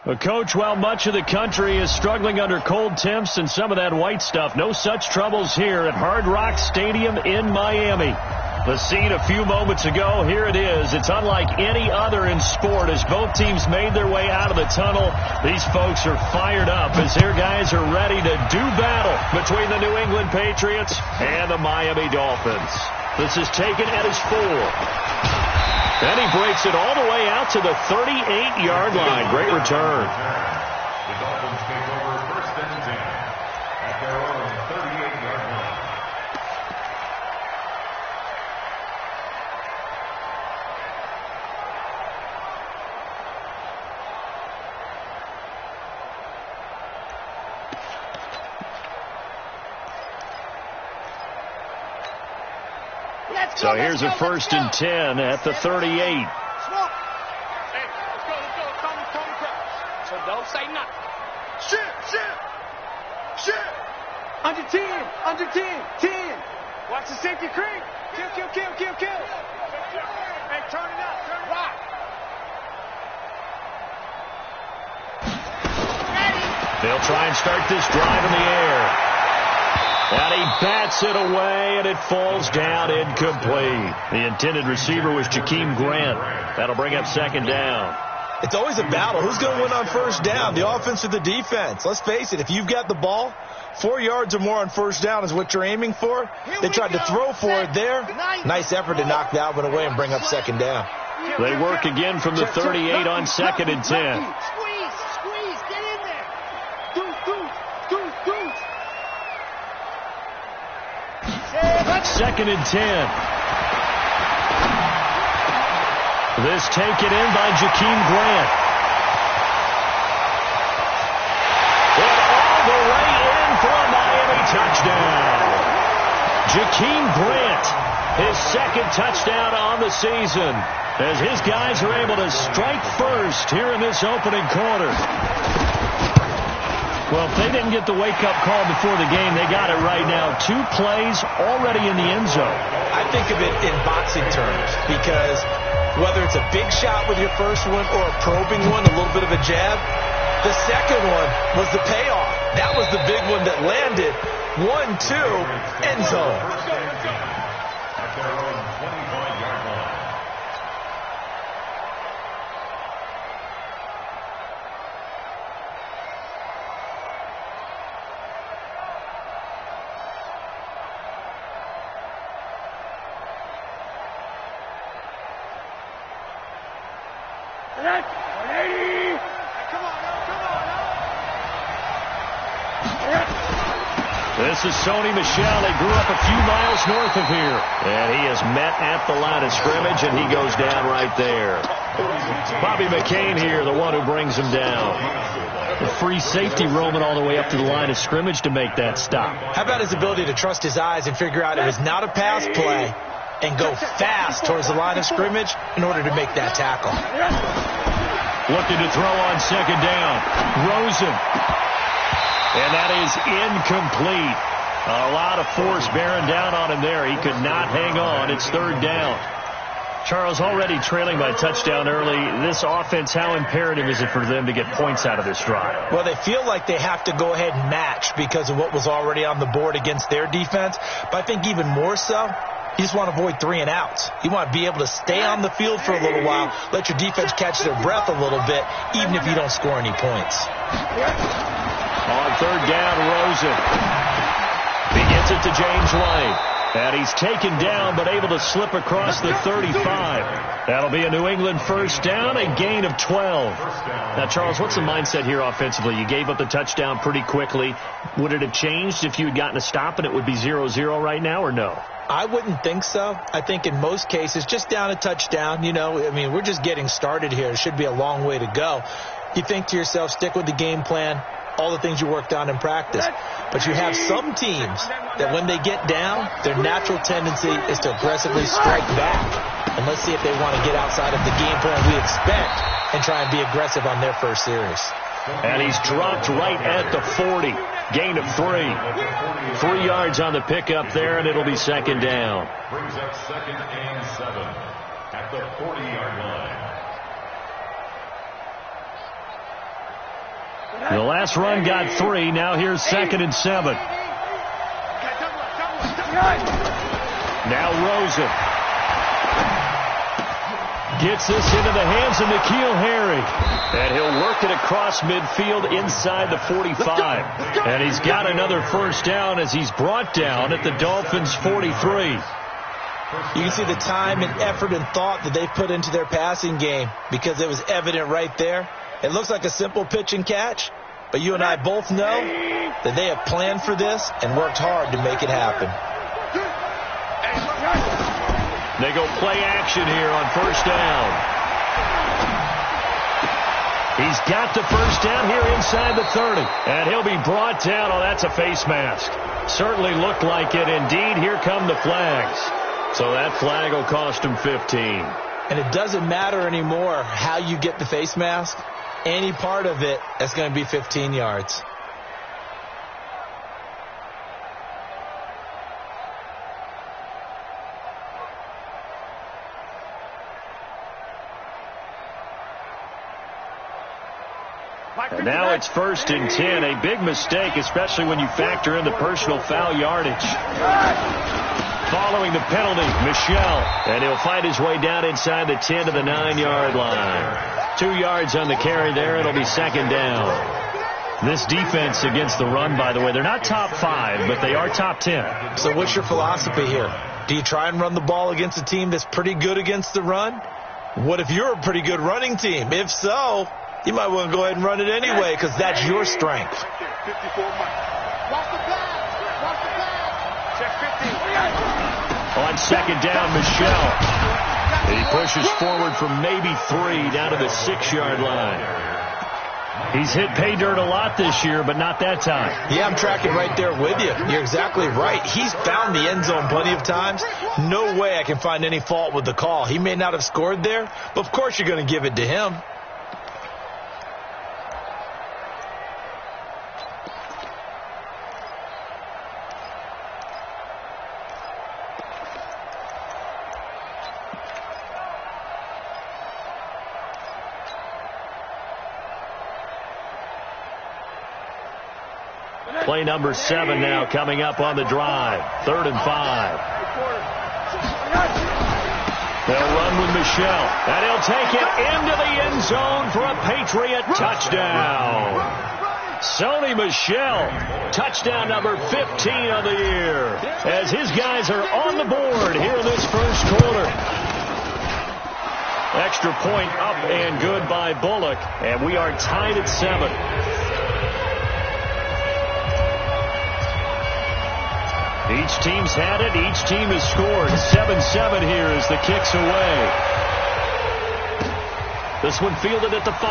Well, Coach, while much of the country is struggling under cold temps and some of that white stuff, no such troubles here at Hard Rock Stadium in Miami. The scene a few moments ago, here it is. It's unlike any other in sport as both teams made their way out of the tunnel. These folks are fired up as their guys are ready to do battle between the New England Patriots and the Miami Dolphins. This is taken at his 4. And he breaks it all the way out to the 38-yard line. Great return. The Dolphins take over 1st and 10 at their own 38-yard line. So here's a 1st and 10 at the 38. Hey, let's go. So don't say nothing. Shit. Under 10. 10. Watch the safety creep. Kill. Hey, turn it up. Rock. They'll try and start this drive in the air. And he bats it away, and it falls down incomplete. The intended receiver was Jakeem Grant. That'll bring up 2nd down. It's always a battle. Who's going to win on 1st down, the offense or the defense? Let's face it, if you've got the ball, 4 yards or more on 1st down is what you're aiming for. They tried to throw for it there. Nice effort to knock that one away and bring up 2nd down. They work again from the 38 on 2nd and 10. Squeeze, get in there. Deuce. 2nd and 10. This taken in by Jakeem Grant. And all the way in for a Miami touchdown. Jakeem Grant, his 2nd touchdown on the season, as his guys are able to strike first here in this opening quarter. Well, if they didn't get the wake-up call before the game, they got it right now. 2 plays already in the end zone. I think of it in boxing terms because whether it's a big shot with your first one or a probing one, a little bit of a jab, the second one was the payoff. That was the big one that landed. 1-2, end zone. At their own 25-yard line. This is Sony Michel. He grew up a few miles north of here. And he is met at the line of scrimmage, and he goes down right there. Bobby McCain here, the one who brings him down. The free safety roaming all the way up to the line of scrimmage to make that stop. How about his ability to trust his eyes and figure out it was not a pass play and go fast towards the line of scrimmage in order to make that tackle. Looking to throw on 2nd down. Rosen. And that is incomplete. A lot of force bearing down on him there. He could not hang on. It's 3rd down. Charles, already trailing by touchdown early. This offense, how imperative is it for them to get points out of this drive? Well, they feel like they have to go ahead and match because of what was already on the board against their defense. But I think even more so, you just want to avoid 3 and outs. You want to be able to stay on the field for a little while, let your defense catch their breath a little bit, even if you don't score any points. On 3rd down, Rosen. He gets it to James Lane. And he's taken down, but able to slip across the 35. That'll be a New England 1st down, a gain of 12. Now, Charles, what's the mindset here offensively? You gave up the touchdown pretty quickly. Would it have changed if you had gotten a stop and it would be 0-0 right now, or no? I wouldn't think so. I think in most cases, just down a touchdown, we're just getting started here. It should be a long way to go. You think to yourself, stick with the game plan, all the things you worked on in practice. But you have some teams that when they get down, their natural tendency is to aggressively strike back. And let's see if they want to get outside of the game plan we expect and try and be aggressive on their first series. And he's dropped right at the 40. Gain of 3. 3 yards on the pickup there, and it'll be 2nd down. Brings up 2nd and 7 at the 40-yard line. The last run got 3. Now here's 2nd and 7. Now Rosen gets this into the hands of N'Keal Harry. And he'll work it across midfield inside the 45. And he's got another first down as he's brought down at the Dolphins' 43. You can see the time and effort and thought that they put into their passing game because it was evident right there. It looks like a simple pitch and catch, but you and I both know that they have planned for this and worked hard to make it happen. They go play action here on first down. He's got the first down here inside the 30. And he'll be brought down. Oh, that's a face mask. Certainly looked like it. Indeed, here come the flags. So that flag will cost him 15. And it doesn't matter anymore how you get the face mask. Any part of it, that's going to be 15 yards. And now it's 1st and 10. A big mistake, especially when you factor in the personal foul yardage. Following the penalty, Michel. And he'll fight his way down inside the 10 to the 9-yard line. 2 yards on the carry there. It'll be 2nd down. This defense against the run, by the way, they're not top 5, but they are top 10. So what's your philosophy here? Do you try and run the ball against a team that's pretty good against the run? What if you're a pretty good running team? If so, you might want to go ahead and run it anyway because that's your strength. On 2nd down, Michel. He pushes forward from maybe 3 down to the 6-yard line. He's hit pay dirt a lot this year, but not that time. Yeah, I'm tracking right there with you. You're exactly right. He's found the end zone plenty of times. No way I can find any fault with the call. He may not have scored there, but of course you're going to give it to him. Play number 7 now coming up on the drive. 3rd and 5. They'll run with Michel. And he'll take it into the end zone for a Patriot touchdown. Sony Michel, touchdown number 15 of the year. As his guys are on the board here in this first quarter. Extra point up and good by Bullock. And we are tied at 7. Each team's had it. Each team has scored. 7-7 here as the kick's away. This one fielded at the 5.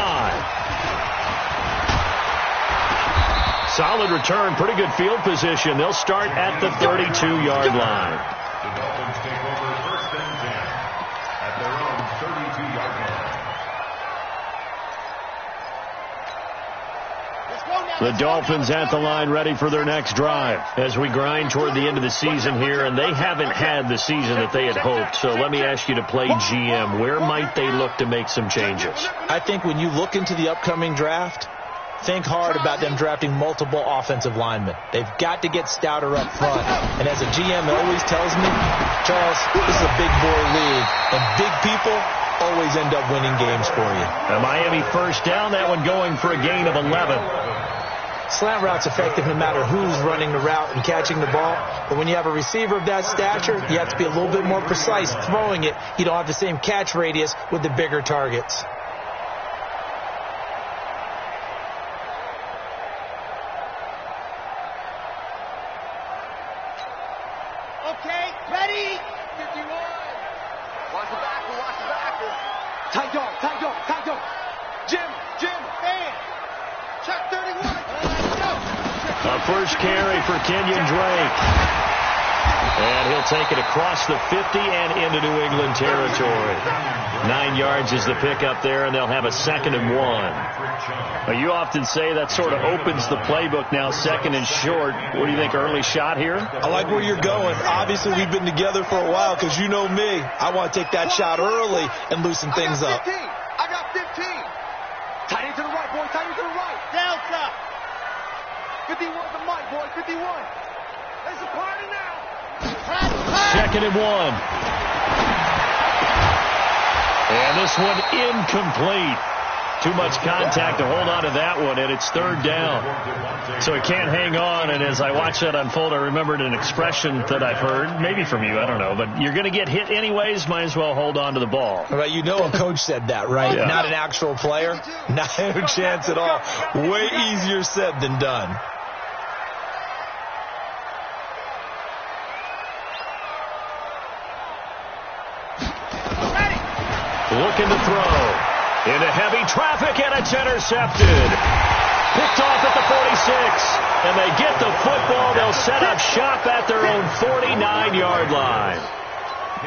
Solid return. Pretty good field position. They'll start at the 32-yard line. The Dolphins take over 1st and 10 at their own 32-yard line. The Dolphins at the line ready for their next drive as we grind toward the end of the season here, and they haven't had the season that they had hoped. So let me ask you to play GM. Where might they look to make some changes? I think when you look into the upcoming draft, think hard about them drafting multiple offensive linemen. They've got to get stouter up front. And as a GM always tells me, Charles, this is a big boy league, and big people always end up winning games for you. A Miami first down, that one going for a gain of 11. Slant route's effective no matter who's running the route and catching the ball. But when you have a receiver of that stature, you have to be a little bit more precise throwing it. You don't have the same catch radius with the bigger targets. Okay, ready? 51. Watch the backer, watch the backer. Tight dog, tight dog, tight dog. Jim, fan. Check 31. A first carry for Kenyon Drake. And he'll take it across the 50 and into New England territory. 9 yards is the pickup there, and they'll have a 2nd and 1. Well, you often say that sort of opens the playbook now, 2nd and short. What do you think, early shot here? I like where you're going. Obviously, we've been together for a while because you know me. I want to take that shot early and loosen things up. I got 15. Tight end to the right, boy. Tight end to the right. Delta. right, boy, 51. There's a party now. 2nd and 1. And this one incomplete. Too much contact to hold on to that one, and it's 3rd down. So it can't hang on, and as I watched that unfold, I remembered an expression that I've heard, maybe from you, I don't know, but you're going to get hit anyways, might as well hold on to the ball. Right, you know a coach said that, right? Yeah. Not an actual player. Not a chance at all. Way easier said than done. Looking to throw. Into heavy traffic, and it's intercepted. Picked off at the 46. And they get the football. They'll set up shop at their own 49-yard line.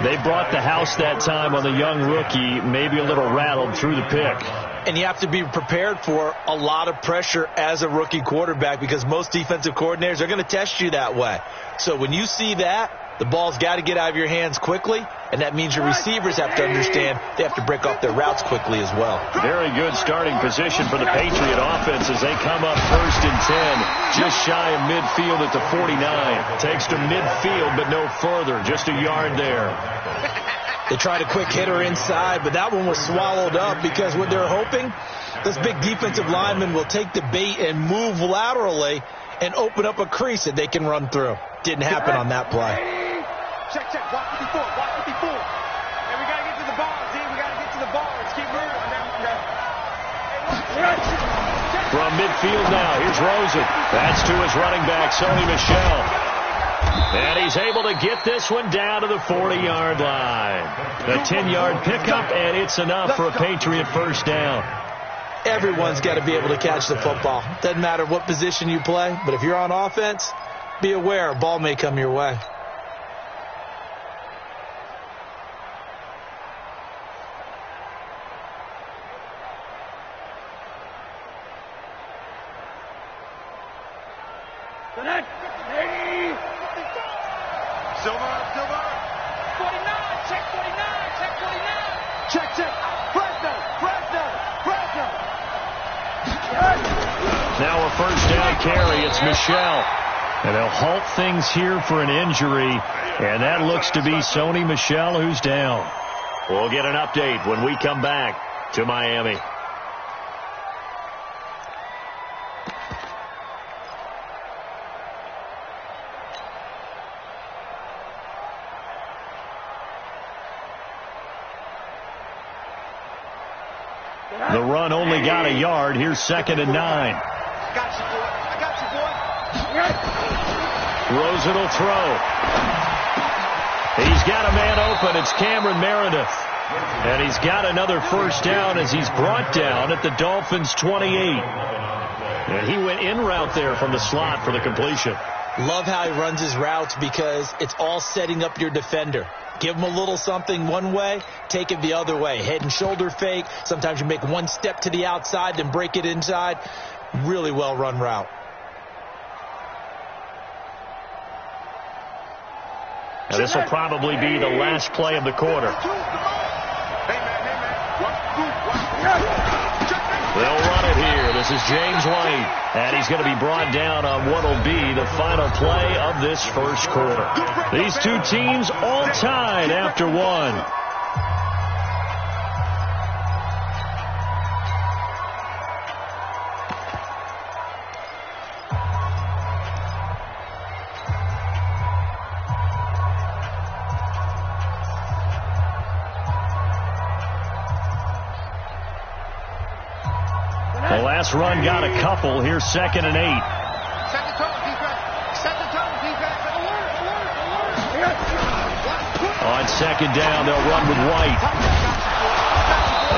They brought the house that time on the young rookie, maybe a little rattled through the pick. And you have to be prepared for a lot of pressure as a rookie quarterback because most defensive coordinators are going to test you that way. So when you see that, the ball's got to get out of your hands quickly, and that means your receivers have to understand they have to break off their routes quickly as well. Very good starting position for the Patriot offense as they come up 1st and 10, just shy of midfield at the 49. Takes to midfield, but no further, just a yard there. They tried a quick hitter inside, but that one was swallowed up because what they're hoping, this big defensive lineman will take the bait and move laterally and open up a crease that they can run through. Didn't happen on that play. Check, watch 54, watch 54. And we got to get to the ball, D. We got to get to the ball. Let's keep moving. From midfield now, here's Rosen. That's to his running back, Sony Michel. And he's able to get this one down to the 40-yard line. A 10-yard pickup, and it's enough for a Patriot 1st down. Everyone's got to be able to catch the football. Doesn't matter what position you play, but if you're on offense, be aware a ball may come your way. Silver. 49, check 49, check 49. Check. Fresno. Now a 1st down carry. It's Michel. And they'll halt things here for an injury. And that looks to be Sony Michel who's down. We'll get an update when we come back to Miami. The run only got a yard. Here's 2nd and 9. I got you, boy. Rosen will throw. He's got a man open. It's Cameron Meredith. And he's got another 1st down as he's brought down at the Dolphins' 28. And he went in route there from the slot for the completion. Love how he runs his routes because it's all setting up your defender. Give him a little something one way, take it the other way. Head and shoulder fake. Sometimes you make one step to the outside, then break it inside. Really well run route. And this will probably be the last play of the quarter. They'll run it here. This is James White. And he's going to be brought down on what will be the final play of this 1st quarter. These two teams all tied after one. The last run got a couple. Here's 2nd and 8. Set the tone, defense. Alert. On 2nd down, they'll run with White.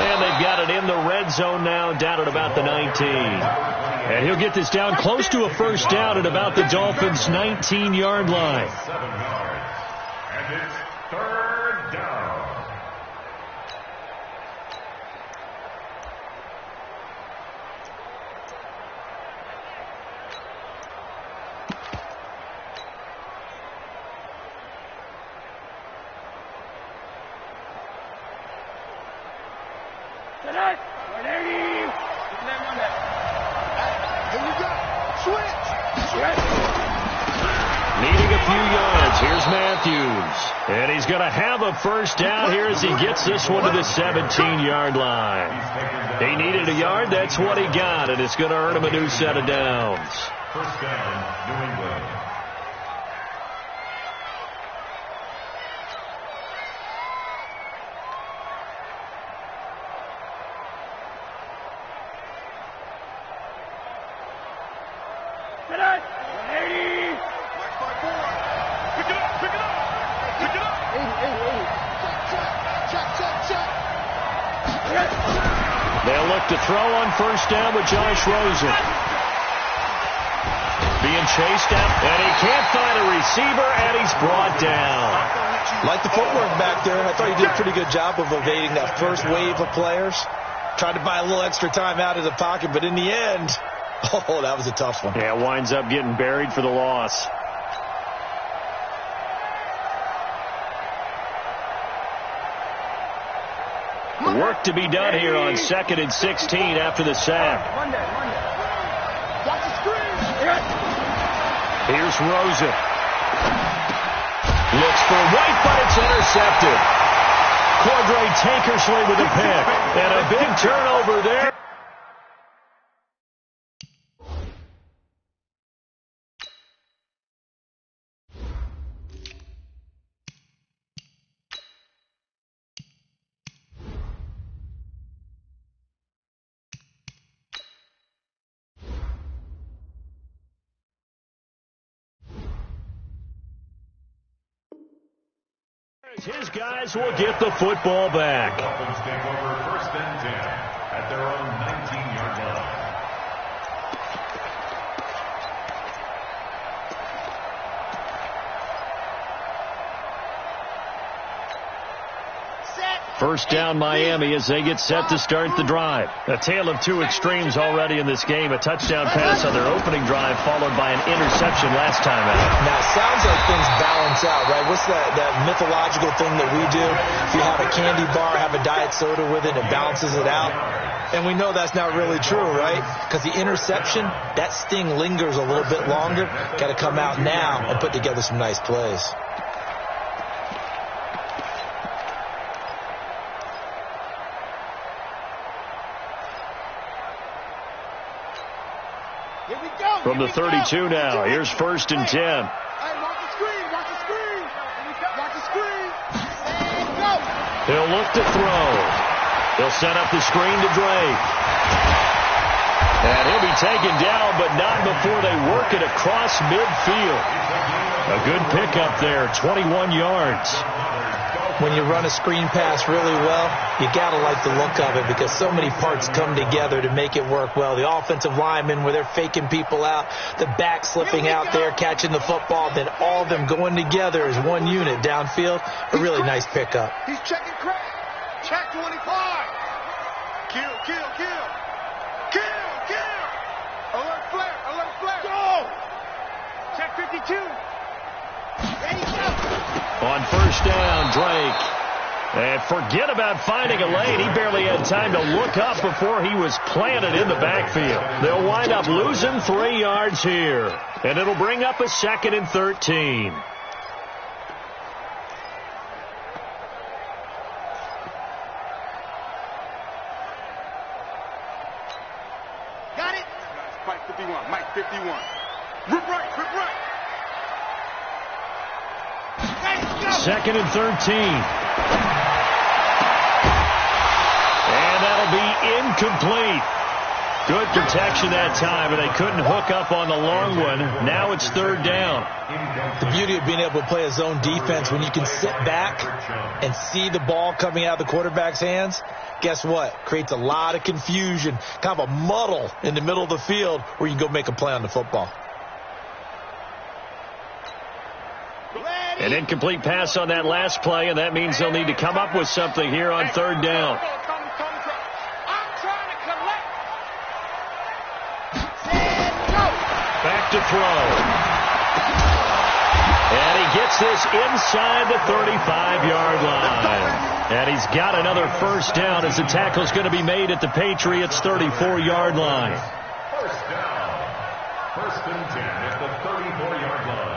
And they've got it in the red zone now, down at about the 19. And he'll get this down close to a 1st down at about the Dolphins' 19-yard line. 7 yards. And it's 3rd down. Here you go. Switch. Here's Matthews. And he's going to have a first down here as he gets this one to the 17-yard line. He needed a yard. That's what he got, and it's going to earn him a new set of downs. First down, New England. They'll look to throw on first down with Josh Rosen. Being chased out, and he can't find a receiver, and he's brought down. Like the footwork back there, I thought he did a pretty good job of evading that first wave of players. Tried to buy a little extra time out of the pocket, but in the end, oh, that was a tough one. Yeah, winds up getting buried for the loss. Work to be done here on 2nd and 16 after the sack. Here's Rosen. Looks for White, but it's intercepted. Cordray Tankersley with a pick. And a big turnover there. His guys will get the football back. Dolphins take over 1st and 10 at their own 19-yard line. First down Miami as they get set to start the drive. A tale of two extremes already in this game. A touchdown pass on their opening drive followed by an interception last time out. Now, it sounds like things balance out, right? What's that mythological thing that we do? If you have a candy bar, have a diet soda with it, it balances it out. And we know that's not really true, right? Because the interception, that sting lingers a little bit longer. Got to come out now and put together some nice plays. From the 32 now, here's 1st and 10. Watch the screen, watch the screen. Watch the screen. And go. He'll look to throw. He'll set up the screen to Drake. And he'll be taken down, but not before they work it across midfield. A good pickup there, 21 yards. When you run a screen pass really well, you got to like the look of it because so many parts come together to make it work well. The offensive linemen where they're faking people out, the back slipping out there, catching the football, then all of them going together as one unit downfield. A really nice pickup. He's checking crack. Check 25. Kill, kill, kill. Kill, kill. Alert flare, alert flare. Go. Check 52. Ready, go. On first down, Drake. And forget about finding a lane. He barely had time to look up before he was planted in the backfield. They'll wind up losing 3 yards here. And it'll bring up a 2nd and 13. Got it. Mike 51, Mike 51. Rip right, rip right. 2nd and 13. And that'll be incomplete. Good protection that time, and they couldn't hook up on the long one. Now it's 3rd down. The beauty of being able to play a zone defense when you can sit back and see the ball coming out of the quarterback's hands, guess what? Creates a lot of confusion, kind of a muddle in the middle of the field where you can go make a play on the football. An incomplete pass on that last play, and that means they'll need to come up with something here on 3rd down. Back to throw. And he gets this inside the 35-yard line. And he's got another first down as the tackle's going to be made at the Patriots' 34-yard line. First down. 1st and 10 at the 34-yard line.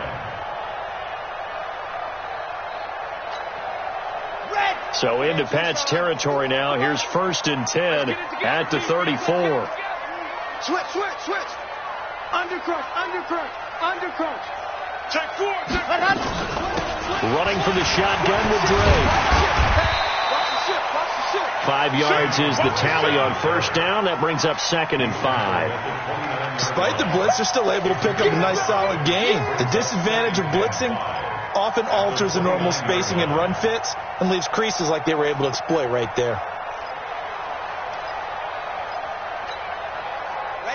So into Pat's territory now. Here's 1st and 10 at the 34. Switch. Undercrunch. Check 4. Running from the shotgun with Dre. 5 yards is the tally on 1st down. That brings up 2nd and 5. Despite the blitz, they're still able to pick up a nice, solid gain. The disadvantage of blitzing often alters the normal spacing and run fits and leaves creases like they were able to exploit right there.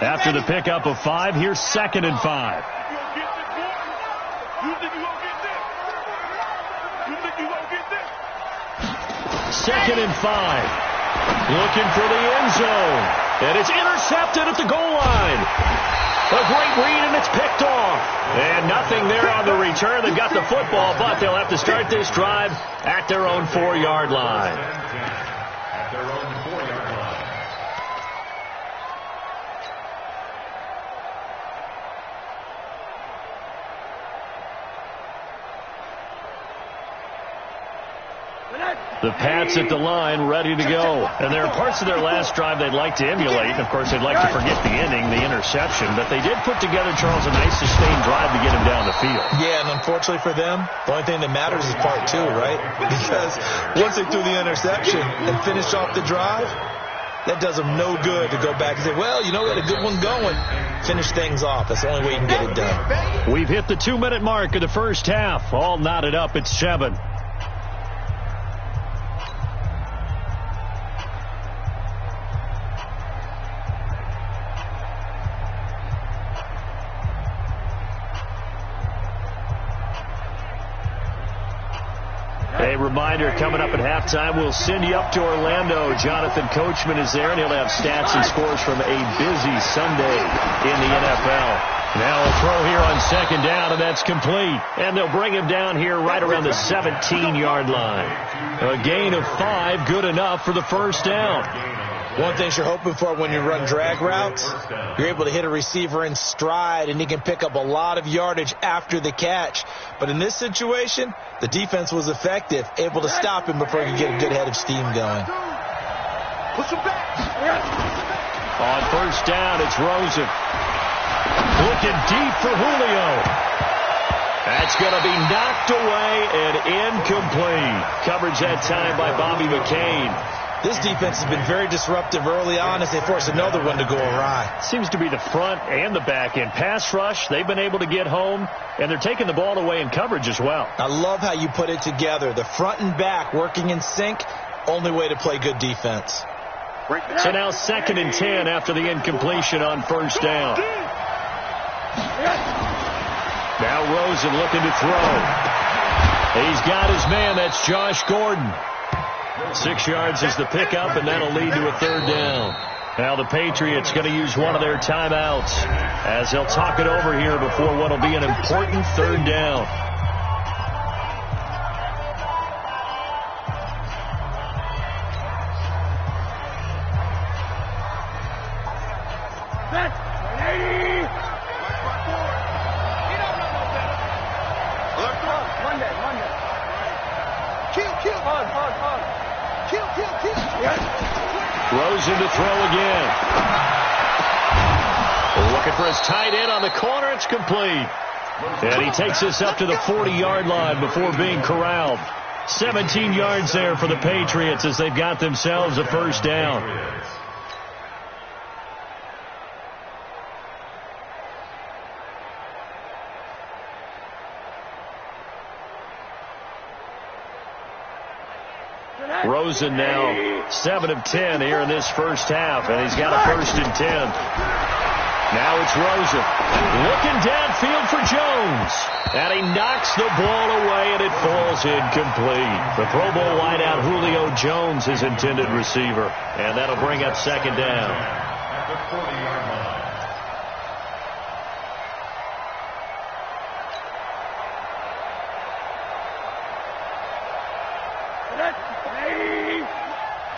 After the pickup of 5, here's 2nd and 5. Second and 5. Looking for the end zone. And it's intercepted at the goal line. A great read, and it's picked off. And nothing there on the return. They've got the football, but they'll have to start this drive at their own 4-yard line. At their own 4-yard line. The Pats at the line, ready to go. And there are parts of their last drive they'd like to emulate. And, of course, they'd like to forget the ending, the interception. But they did put together, Charles, a nice sustained drive to get him down the field. Yeah, and unfortunately for them, the only thing that matters is part 2, right? Because once they threw the interception and finished off the drive, that does them no good to go back and say, well, you know, we had a good one going. Finish things off. That's the only way you can get it done. We've hit the 2-minute mark of the first half. All knotted up at 7. A reminder, coming up at halftime, we'll send you up to Orlando. Jonathan Coachman is there, and he'll have stats and scores from a busy Sunday in the NFL. Now a throw here on 2nd down, and that's complete. And they'll bring him down here right around the 17-yard line. A gain of 5, good enough for the 1st down. One thing you're hoping for when you run drag routes, you're able to hit a receiver in stride, and he can pick up a lot of yardage after the catch. But in this situation, the defense was effective, able to stop him before he could get a good head of steam going. On 1st down, it's Rosen. Looking deep for Julio. That's going to be knocked away and incomplete. Coverage that time by Bobby McCain. This defense has been very disruptive early on as they force another one to go awry. Seems to be the front and the back end. Pass rush, they've been able to get home, and they're taking the ball away in coverage as well. I love how you put it together. The front and back working in sync, only way to play good defense. So now 2nd and 10 after the incompletion on 1st down. Now Rosen looking to throw. He's got his man. That's Josh Gordon. 6 yards is the pickup, and that'll lead to a 3rd down. Now the Patriots going to use one of their timeouts as they'll talk it over here before what will be an important 3rd down. Rosen to throw again. Looking for his tight end on the corner. It's complete. And he takes us up to the 40-yard line before being corralled. 17 yards there for the Patriots as they've got themselves a 1st down. Rosen now 7 of 10 here in this first half, and he's got a 1st and 10. Now it's Rosen looking downfield for Jones, and he knocks the ball away, and it falls incomplete. The Pro Bowl wideout Julio Jones, his intended receiver, and that'll bring up 2nd down. At the 40-yard line.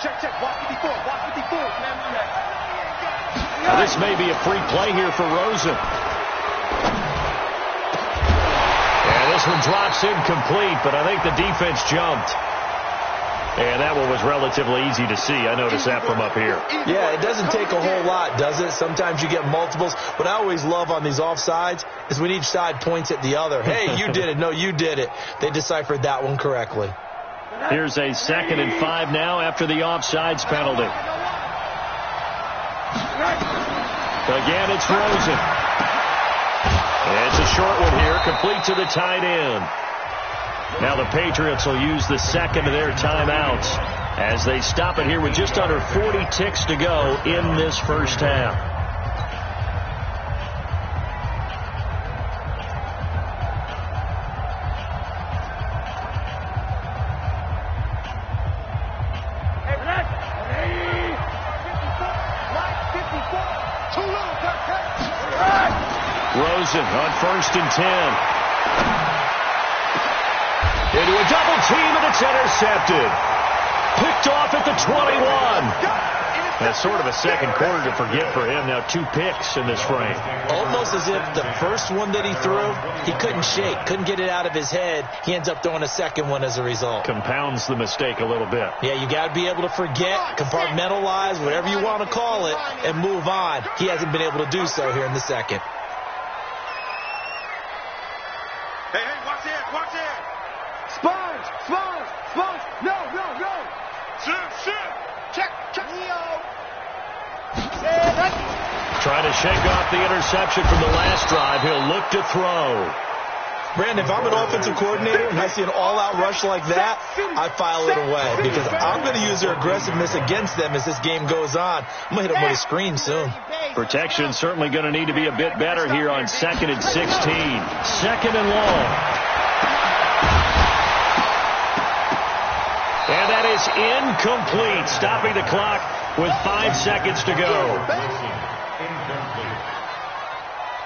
Check. Walk 54. Now this may be a free play here for Rosen. And this one drops incomplete, but I think the defense jumped. And that one was relatively easy to see. I noticed that from up here. Yeah, it doesn't take a whole lot, does it? Sometimes you get multiples. What I always love on these offsides is when each side points at the other. Hey, you did it. No, you did it. They deciphered that one correctly. Here's a 2nd and 5 now after the offsides penalty. Again, it's Rosen. It's a short one here, complete to the tight end. Now the Patriots will use the 2nd of their timeouts as they stop it here with just under 40 ticks to go in this first half. Rosen on 1st and 10. Into a double team, and it's intercepted. Picked off at the 21. That's sort of a second quarter to forget for him. Now 2 picks in this frame. Almost as if the first one that he threw, he couldn't shake, couldn't get it out of his head. He ends up throwing a second one as a result. Compounds the mistake a little bit. Yeah, you got to be able to forget, compartmentalize, whatever you want to call it, and move on. He hasn't been able to do so here in the second. Hey, watch it. Sponge. No. Shoot. Check. Trying to shake off the interception from the last drive. He'll look to throw. Brandon, if I'm an offensive coordinator and I see an all-out rush like that, I file it away because I'm going to use their aggressiveness against them as this game goes on. I'm going to hit them with a screen soon. Protection certainly going to need to be a bit better here on 2nd and 16. 2nd and long. And that is incomplete, stopping the clock with 5 seconds to go. Incomplete.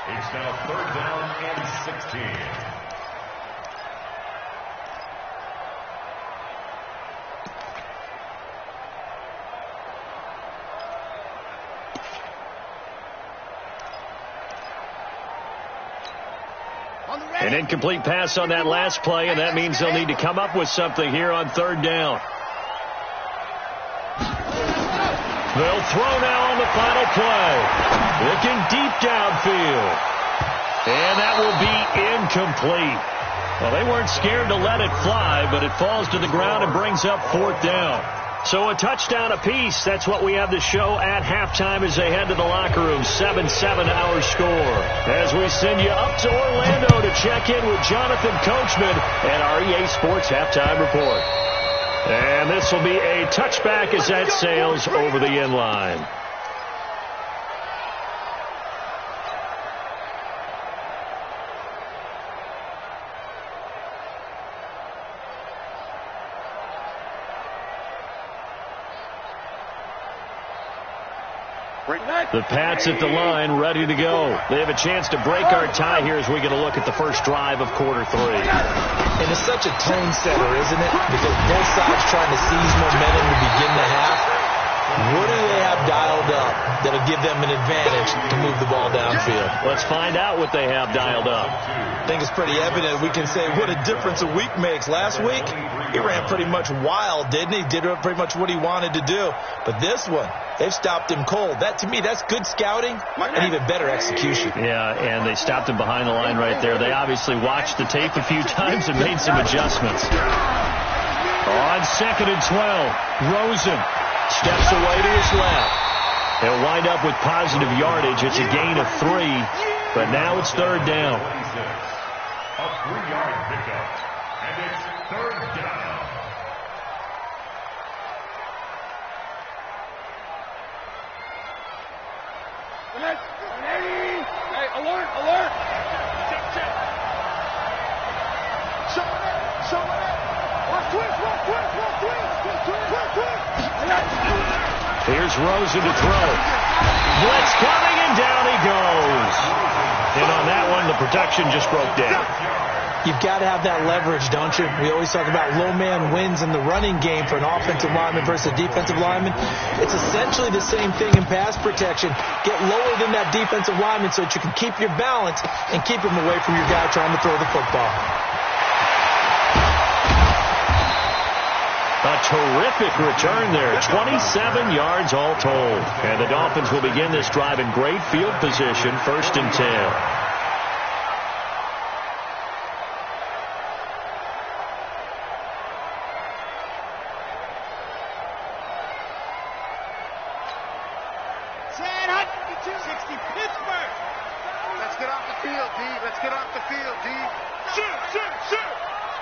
It's now 3rd down and 16. An incomplete pass on that last play, and that means they'll need to come up with something here on 3rd down. They'll throw now on the final play. Looking deep downfield. And that will be incomplete. Well, they weren't scared to let it fly, but it falls to the ground and brings up 4th down. So a touchdown apiece. That's what we have to show at halftime as they head to the locker room. 7-7 our score. As we send you up to Orlando to check in with Jonathan Coachman and our EA Sports Halftime Report. And this will be a touchback as that sails over the end line. The Pats at the line, ready to go. They have a chance to break our tie here as we get a look at the first drive of quarter 3. And it's such a tone setter, isn't it? Because both sides trying to seize momentum to begin the half. What do they have dialed up that'll give them an advantage to move the ball downfield? Let's find out what they have dialed up. I think it's pretty evident. We can say what a difference a week makes. Last week, he ran pretty much wild, didn't he? Did pretty much what he wanted to do. But this one, they've stopped him cold. That, to me, that's good scouting and even better execution. Yeah, and they stopped him behind the line right there. They obviously watched the tape a few times and made some adjustments. On 2nd and 12, Rosen steps away to his left. He'll wind up with positive yardage. It's a gain of 3, but now it's 3rd down. A 3-yard pickup, and it's 3rd down. Hey, alert! Check. Show it. Watch twist. Here's Rosen to throw. Blitz coming, and down he goes. And on that one, the protection just broke down. You've got to have that leverage, don't you? We always talk about low man wins in the running game for an offensive lineman versus a defensive lineman. It's essentially the same thing in pass protection. Get lower than that defensive lineman so that you can keep your balance and keep him away from your guy trying to throw the football. A terrific return there. 27 yards all told. And the Dolphins will begin this drive in great field position, 1st and 10.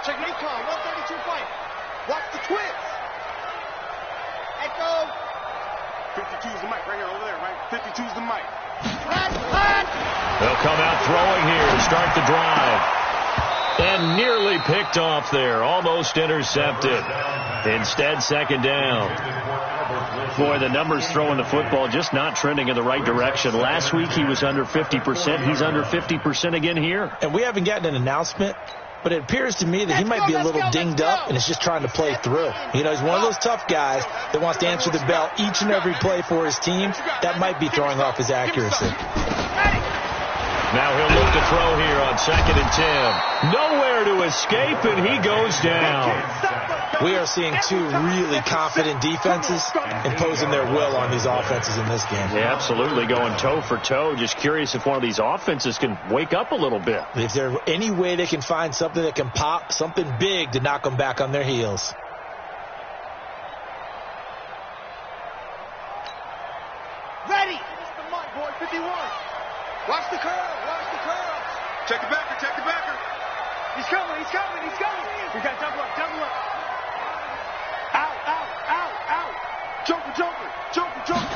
Check me call, 132 fight. Watch the twist. Echo. 52's the mic right here over there, right? 52's the mic. They'll come out throwing here to start the drive. And nearly picked off there. Almost intercepted. Instead, 2nd down. Boy, the numbers throwing the football just not trending in the right direction. Last week he was under 50%. He's under 50% again here. And we haven't gotten an announcement, but it appears to me that he might be a little dinged up and is just trying to play through. You know, he's one of those tough guys that wants to answer the bell each and every play for his team. That might be throwing off his accuracy. Now he'll look to throw here on 2nd and 10. Nowhere to escape, and he goes down. We are seeing two really confident defenses imposing their will on these offenses in this game. Yeah, absolutely, going toe for toe. Just curious if one of these offenses can wake up a little bit. If there's any way they can find something that can pop, something big to knock them back on their heels. Ready! The mark, boy, 51. Watch the curl, watch the curl. Check the backer, check the backer. He's coming, he's coming, he's coming. We got double up, double up. Out, out, out, out. Joker, joker, joker, joker.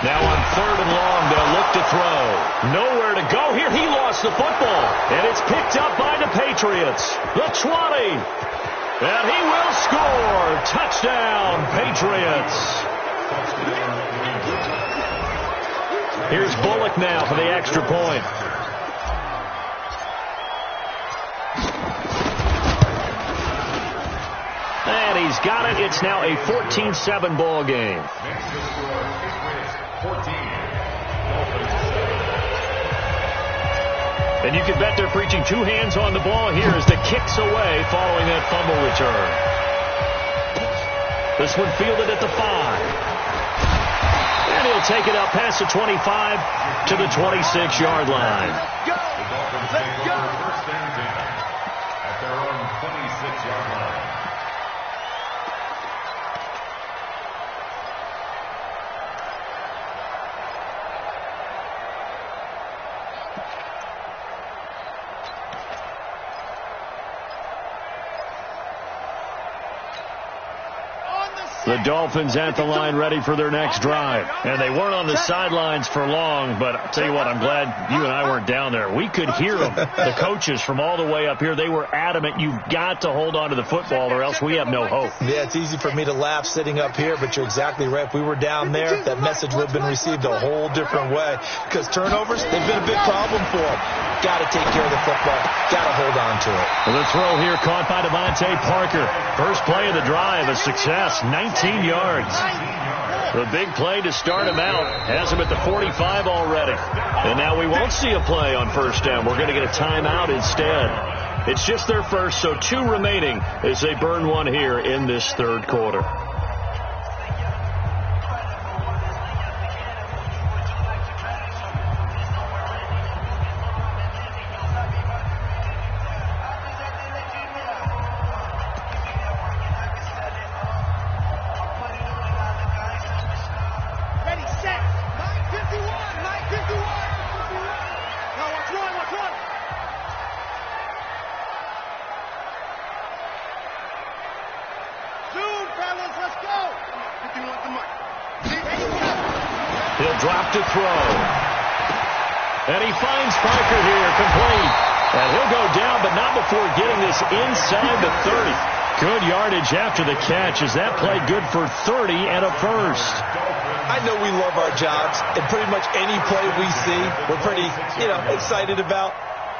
Now on 3rd and long, they'll look to throw. Nowhere to go here. He lost the football. And it's picked up by the Patriots. The 20. And he will score. Touchdown, Patriots. Here's Bullock now for the extra point. And he's got it. It's now a 14-7 ball game. And you can bet they're preaching 2 hands on the ball here as the kick's away following that fumble return. This one fielded at the 5. And he'll take it up past the 25 to the 26-yard line. Let's go! Let's go! 1st and 10 at their own 26-yard line. The Dolphins at the line ready for their next drive. And they weren't on the sidelines for long, but I'll tell you what, I'm glad you and I weren't down there. We could hear them, the coaches from all the way up here. They were adamant, you've got to hold on to the football or else we have no hope. Yeah, it's easy for me to laugh sitting up here, but you're exactly right. If we were down there, that message would have been received a whole different way. Because turnovers, they've been a big problem for them. Got to take care of the football. Got to hold on to it. Well, the throw here caught by Devontae Parker. First play of the drive, a success, 19 yards. The big play to start him out has him at the 45 already. And now we won't see a play on 1st down. We're going to get a timeout instead. It's just their first, so 2 remaining as they burn one here in this 3rd quarter. He'll drop to throw. And he finds Parker here, complete. And he'll go down, but not before getting this inside the 30. Good yardage after the catch. Is that play good for 30 and a first? I know we love our jobs, and pretty much any play we see, we're pretty, excited about.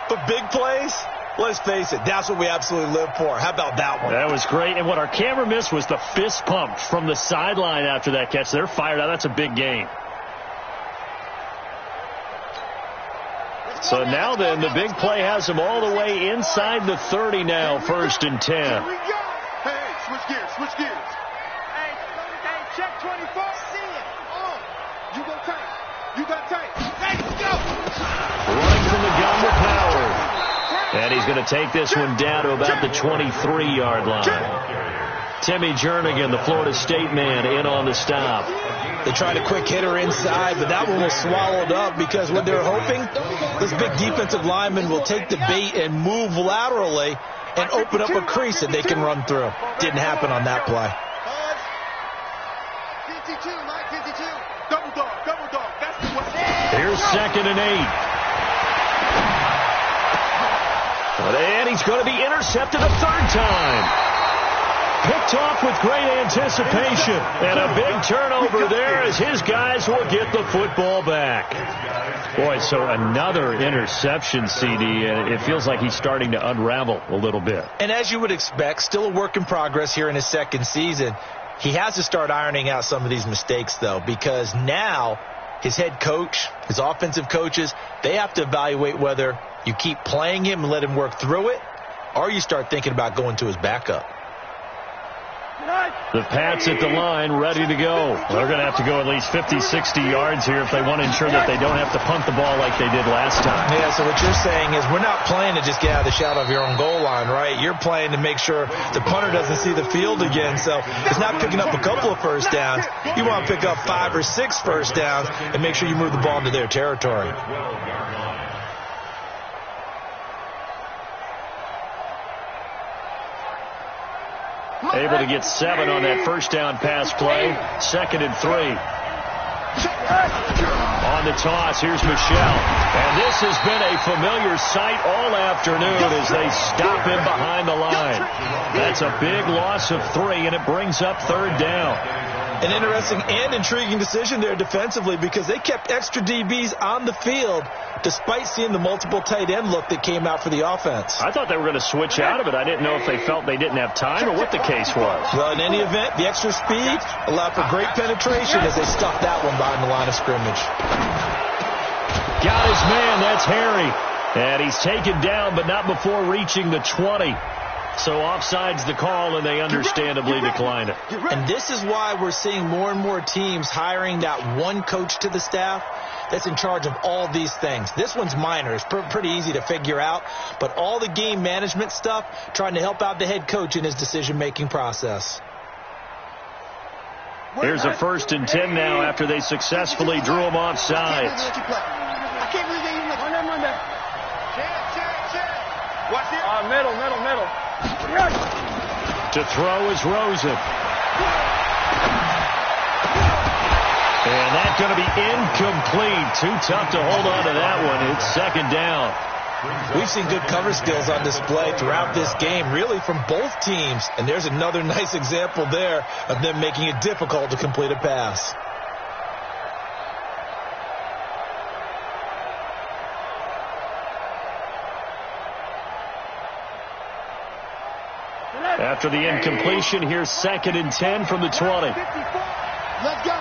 But big plays, let's face it, that's what we absolutely live for. How about that one? That was great. And what our camera missed was the fist pump from the sideline after that catch. They're fired out. That's a big gain. So now then, the big play has them all the way inside the 30 now, 1st and 10. switch gears, switch gears. Hey, check 24. See it. You go tight. You got tight. Let's go. Running from the gun with Howard. And he's going to take this one down to about the 23-yard line. Timmy Jernigan, the Florida State man, in on the stop. They tried a quick hitter inside, but that one was swallowed up because what they're hoping, this big defensive lineman will take the bait and move laterally and open up a crease that they can run through. Didn't happen on that play. 52, Mike, 52. Double dog, double dog. That's the way. Here's 2nd and 8. And he's going to be intercepted a third time. Picked off with great anticipation. And a big turnover there as his guys will get the football back. Boy, so another interception, CD, and it feels like he's starting to unravel a little bit. And as you would expect, still a work in progress here in his second season. He has to start ironing out some of these mistakes, though, because now his head coach, his offensive coaches, they have to evaluate whether you keep playing him and let him work through it, or you start thinking about going to his backup. The Pats at the line, ready to go. They're going to have to go at least 50, 60 yards here if they want to ensure that they don't have to punt the ball like they did last time. Yeah, so what you're saying is we're not playing to just get out of the shadow of your own goal line, right? You're playing to make sure the punter doesn't see the field again. So it's not picking up a couple of first downs. You want to pick up 5 or 6 first downs and make sure you move the ball into their territory. Able to get 7 on that first down pass play. 2nd and 3. On the toss, here's Michel. And this has been a familiar sight all afternoon as they stop him behind the line. That's a big loss of 3, and it brings up 3rd down. An interesting and intriguing decision there defensively because they kept extra DBs on the field despite seeing the multiple tight end look that came out for the offense. I thought they were going to switch out of it. I didn't know if they felt they didn't have time or what the case was. Well, in any event, the extra speed allowed for great penetration as they stuffed that one behind the line of scrimmage. Got his man. That's Harry. And he's taken down, but not before reaching the 20. So offside's the call, and they understandably decline it. And this is why we're seeing more and more teams hiring that one coach to the staff that's in charge of all these things. This one's minor. It's pretty easy to figure out. But all the game management stuff, trying to help out the head coach in his decision-making process. Here's a 1st and 10 now after they successfully drew him off sides. I can't believe they even run that. Check. Watch it. Middle. To throw is Rosen. And that's going to be incomplete. Too tough to hold on to that one. It's 2nd down. We've seen good cover skills on display throughout this game, really from both teams. And there's another nice example there of them making it difficult to complete a pass. After the incompletion, here's 2nd and 10 from the 20. Let's go.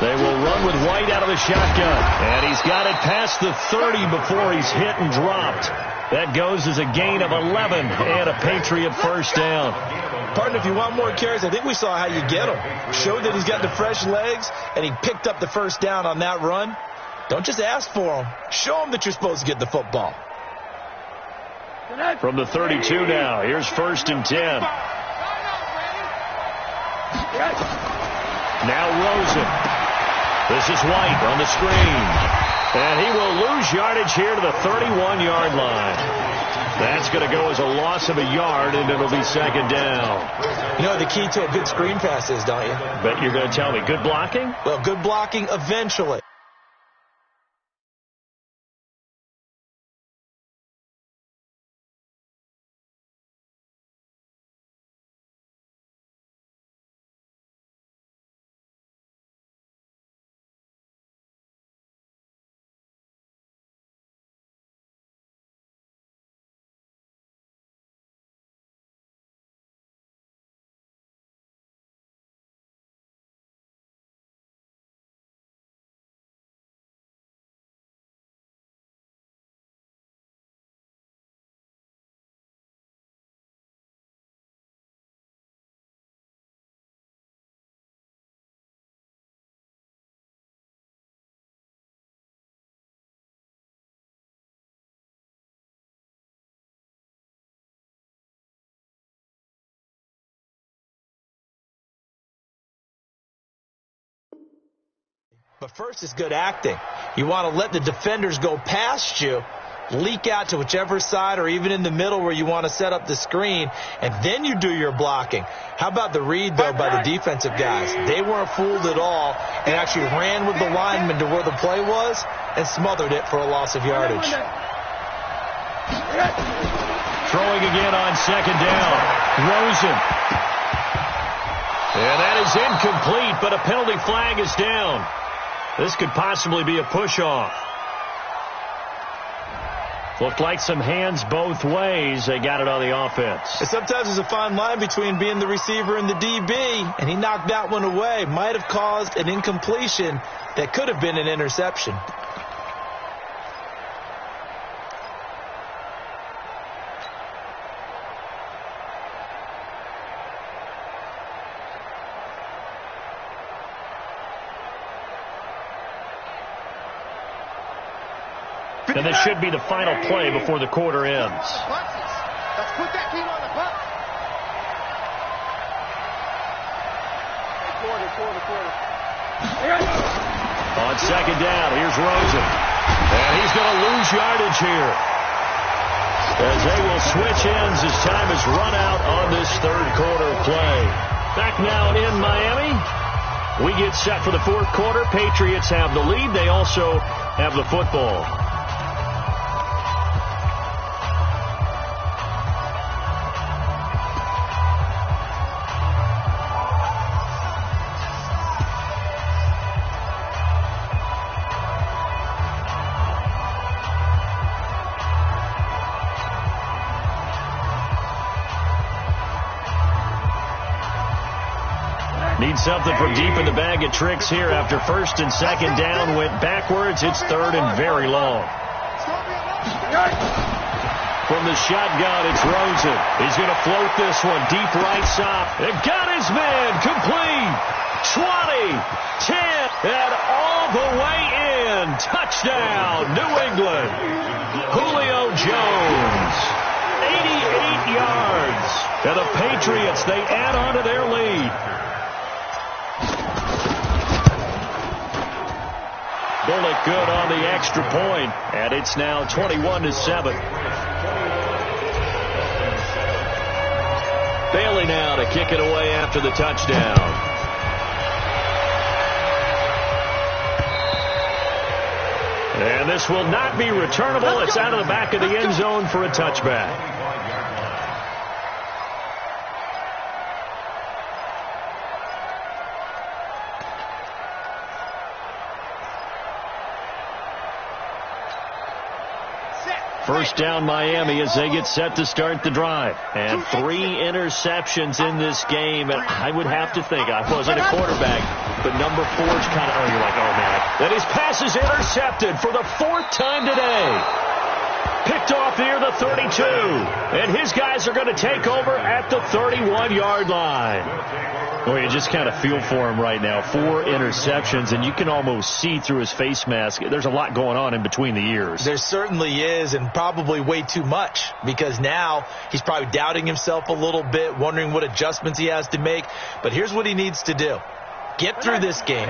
They will run with White out of the shotgun. And he's got it past the 30 before he's hit and dropped. That goes as a gain of 11 and a Patriot first down. Partner, if you want more carries, I think we saw how you get them. Showed that he's got the fresh legs, and he picked up the first down on that run. Don't just ask for him. Show him that you're supposed to get the football. From the 32 now, here's 1st and 10. Now Rosen. This is White on the screen. And he will lose yardage here to the 31-yard line. That's going to go as a loss of a yard, and it'll be 2nd down. You know the key to a good screen pass is, don't you? Bet you're going to tell me. Good blocking? Well, good blocking eventually. But first is good acting. You want to let the defenders go past you, leak out to whichever side or even in the middle where you want to set up the screen, and then you do your blocking. How about the read, though, by the defensive guys? They weren't fooled at all and actually ran with the lineman to where the play was and smothered it for a loss of yardage. Throwing again on second down. Rosen. And that is incomplete, but a penalty flag is down. This could possibly be a push-off. Looked like some hands both ways. They got it on the offense. And sometimes there's a fine line between being the receiver and the DB, and he knocked that one away. Might have caused an incompletion that could have been an interception. And this should be the final play before the quarter ends. Let's put that team on the bus. On second down, here's Rosen. And he's going to lose yardage here, as they will switch ends as time is run out on this third quarter play. Back now in Miami. We get set for the fourth quarter. Patriots have the lead. They also have the football. Need something from deep in the bag of tricks here after first and second down went backwards. It's third and very long. From the shotgun, it's Rosen. He's going to float this one deep right side. And got his man complete. 20, 10, and all the way in. Touchdown, New England. Julio Jones. 88 yards. And the Patriots, they add on to their lead. Bullock good on the extra point, and it's now 21-7. Bailey now to kick it away after the touchdown. And this will not be returnable. It's out of the back of the end zone for a touchback. First down Miami as they get set to start the drive. And 3 interceptions in this game. And I would have to think, I wasn't a quarterback, but number 4's kind of, you're like, oh, man. That his pass is intercepted for the 4th time today. Picked off near the 32. And his guys are going to take over at the 31-yard line. Well, you just kind of feel for him right now. 4 interceptions, and you can almost see through his face mask. There's a lot going on in between the ears. There certainly is, and probably way too much, because now he's probably doubting himself a little bit, wondering what adjustments he has to make. But here's what he needs to do. Get through this game,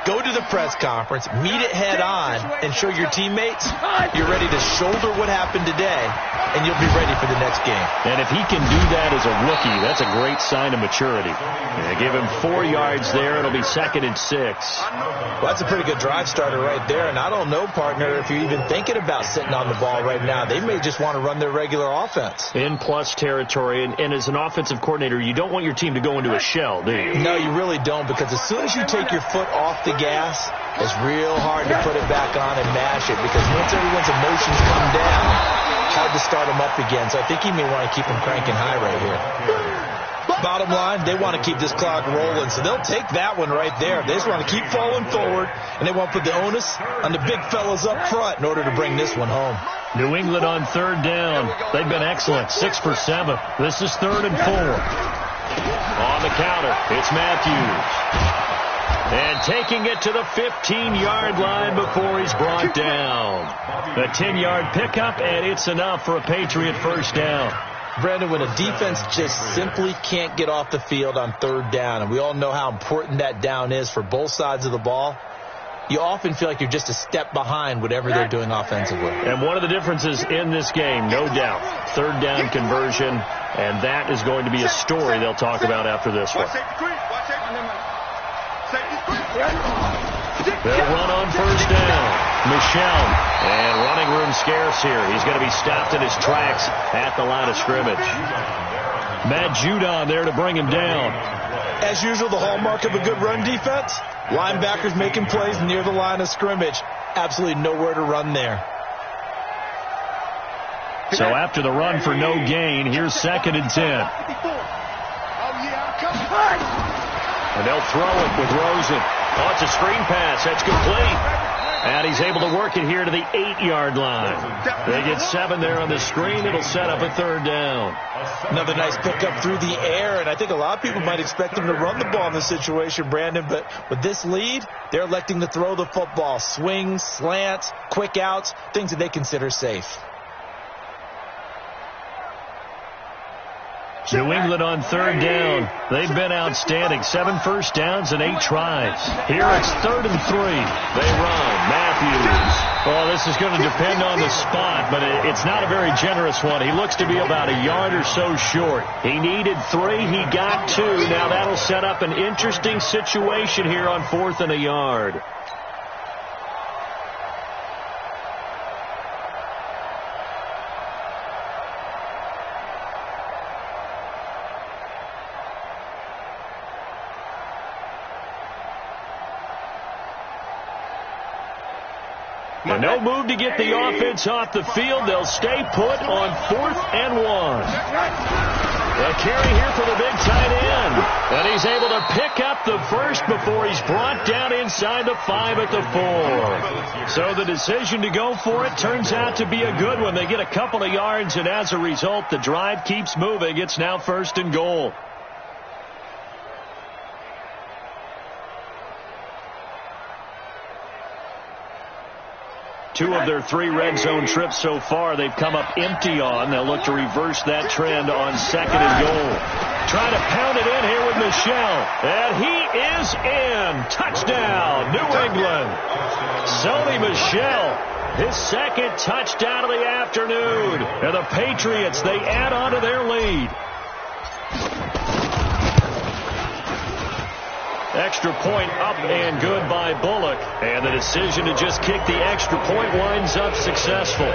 go to the press conference, meet it head on, and show your teammates you're ready to shoulder what happened today, and you'll be ready for the next game. And if he can do that as a rookie, that's a great sign of maturity. They give him 4 yards there. It'll be 2nd and 6. Well, that's a pretty good drive starter right there, and I don't know, partner, if you're even thinking about sitting on the ball right now. They may just want to run their regular offense. In plus territory, and as an offensive coordinator, you don't want your team to go into a shell, do you? No, you really don't, because as soon as you take your foot off the gas, it's real hard to put it back on and mash it, because once everyone's emotions come down, hard to start them up again. So I think he may want to keep them cranking high right here. Bottom line, they want to keep this clock rolling, so they'll take that one right there. They just want to keep falling forward, and they want to put the onus on the big fellas up front in order to bring this one home. New England on 3rd down. They've been excellent, 6 for 7. This is 3rd and 4. On the counter, it's Matthews. And taking it to the 15-yard line before he's brought down. A 10-yard pickup, and it's enough for a Patriot first down. Brandon, when a defense just simply can't get off the field on 3rd down, and we all know how important that down is for both sides of the ball, you often feel like you're just a step behind whatever they're doing offensively. And one of the differences in this game, no doubt, third down conversion, and that is going to be a story they'll talk about after this one. They'll run on first down. Michelle, and running room scarce here. He's going to be stopped in his tracks at the line of scrimmage. Matt Judon there to bring him down. As usual, the hallmark of a good run defense, linebackers making plays near the line of scrimmage. Absolutely nowhere to run there. So after the run for no gain, here's 2nd and 10. And they'll throw it with Rosen. Oh, it's a screen pass. That's complete. And he's able to work it here to the 8-yard line. They get 7 there on the screen. It'll set up a 3rd down. Another nice pickup through the air, and I think a lot of people might expect him to run the ball in this situation, Brandon, but with this lead, they're electing to throw the football. Swings, slants, quick outs, things that they consider safe. New England on 3rd down. They've been outstanding. 7 first downs and 8 tries. Here it's 3rd and 3. They run. Matthews. Oh, this is going to depend on the spot, but it's not a very generous one. He looks to be about a yard or so short. He needed 3. He got 2. Now that'll set up an interesting situation here on 4th and a yard. And no move to get the offense off the field. They'll stay put on 4th and 1. A carry here for the big tight end. And he's able to pick up the first before he's brought down inside the 5 at the 4. So the decision to go for it turns out to be a good one. They get a couple of yards, and as a result, the drive keeps moving. It's now 1st and goal. Two of their 3 red zone trips so far they've come up empty on. They'll look to reverse that trend on 2nd and goal. Trying to pound it in here with Michelle. And he is in. Touchdown, New England. Sony Michel, his 2nd touchdown of the afternoon. And the Patriots, they add on to their lead. Extra point up and good by Bullock. And the decision to just kick the extra point winds up successful.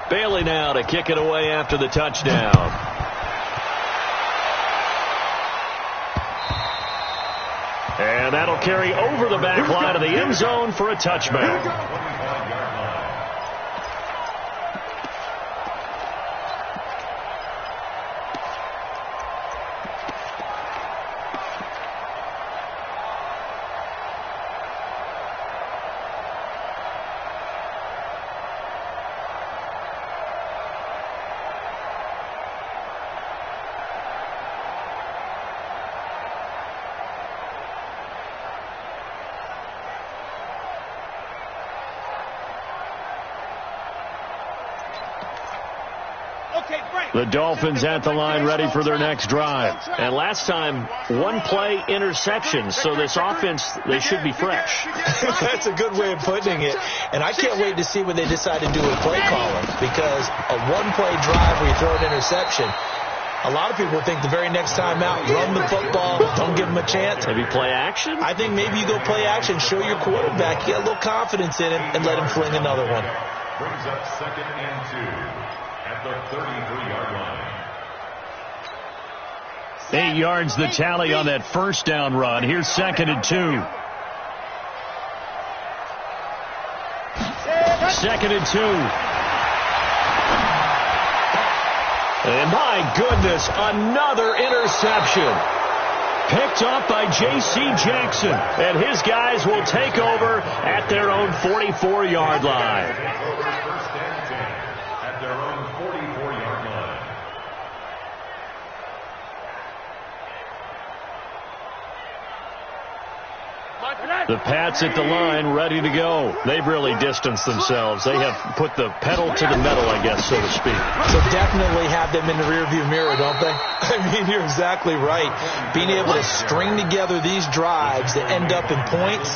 Bailey now to kick it away after the touchdown. And that'll carry over the back line of the end zone for a touchback. The Dolphins at the line ready for their next drive. And last time, 1-play interception. So this offense, they should be fresh. That's a good way of putting it. And I can't wait to see when they decide to do a play caller. Because a 1-play drive where you throw an interception, a lot of people think the very next time out, run the football, don't give them a chance. Maybe play action? I think maybe you go play action, show your quarterback, get a little confidence in him, and let him fling another one. Brings up 2nd and 2. At the 33-yard line. 8 yards the tally on that first down run. Here's 2nd and 2. 2nd and 2. And my goodness, another interception. Picked off by J.C. Jackson. And his guys will take over at their own 44-yard line. The Pats at the line, ready to go. They've really distanced themselves. They have put the pedal to the metal, I guess, so to speak. So definitely have them in the rearview mirror, don't they? I mean, you're exactly right. Being able to string together these drives that end up in points,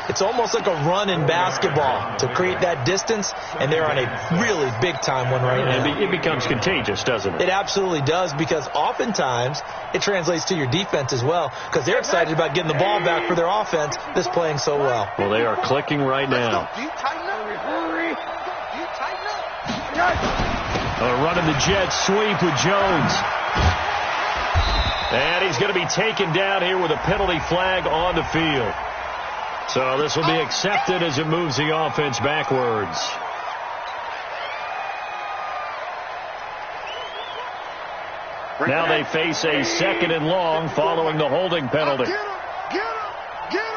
it's almost like a run in basketball to create that distance, and they're on a really big-time one right now. It becomes contagious, doesn't it? It absolutely does, because oftentimes it translates to your defense as well, because they're excited about getting the ball back for their offense that's playing so well. Well, they are clicking right now. Do you tighten up? Hurry. Do you tighten up? Running the jet sweep with Jones. And he's going to be taken down here with a penalty flag on the field. So this will be accepted as it moves the offense backwards. Now they face a 2nd and long following the holding penalty. Get him! Get him! Get him!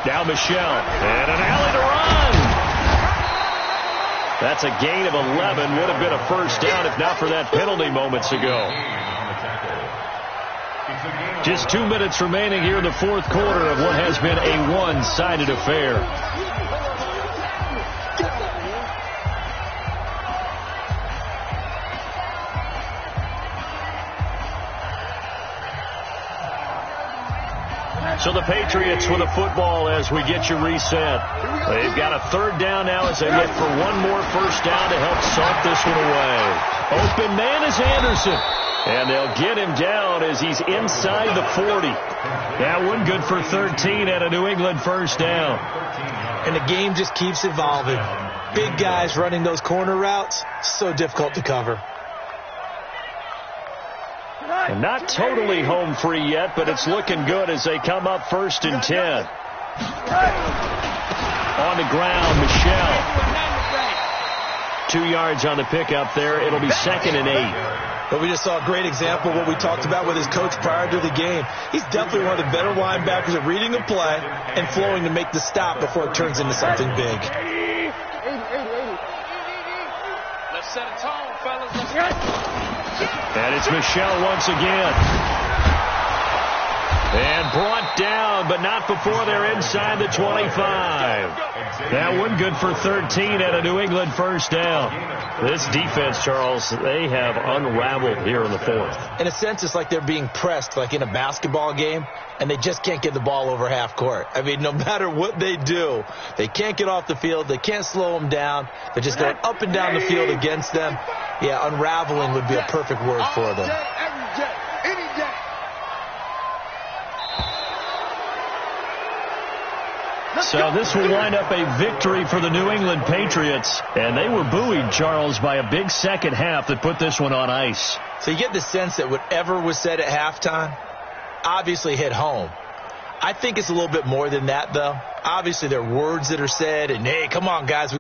Now Michelle. And an alley to run. That's a gain of 11. Would have been a first down if not for that penalty moments ago. Just 2 minutes remaining here in the 4th quarter of what has been a one-sided affair. So the Patriots with a football as we get you reset. They've got a 3rd down now as they look for one more first down to help salt this one away. Open man is Anderson. And they'll get him down as he's inside the 40. That one good for 13 and a New England first down. And the game just keeps evolving. Big guys running those corner routes, so difficult to cover. And not totally home free yet, but it's looking good as they come up 1st and 10. On the ground, Michelle. 2 yards on the pickup there. It'll be 2nd and 8. But we just saw a great example of what we talked about with his coach prior to the game. He's definitely one of the better linebackers at reading a play and flowing to make the stop before it turns into something big. Let's set a tone, fellas. And it's Michelle once again. And brought down, but not before they're inside the 25. That one good for 13 and a New England first down. This defense, Charles, they have unraveled here in the 4th. In a sense, it's like they're being pressed like in a basketball game, and they just can't get the ball over half court. I mean, no matter what they do, they can't get off the field. They can't slow them down. They're just going up and down the field against them. Yeah, unraveling would be a perfect word for them. Every day, any day. So this will wind up a victory for the New England Patriots. And they were buoyed, Charles, by a big second half that put this one on ice. So you get the sense that whatever was said at halftime obviously hit home. I think it's a little bit more than that, though. Obviously, there are words that are said, and, hey, come on, guys, we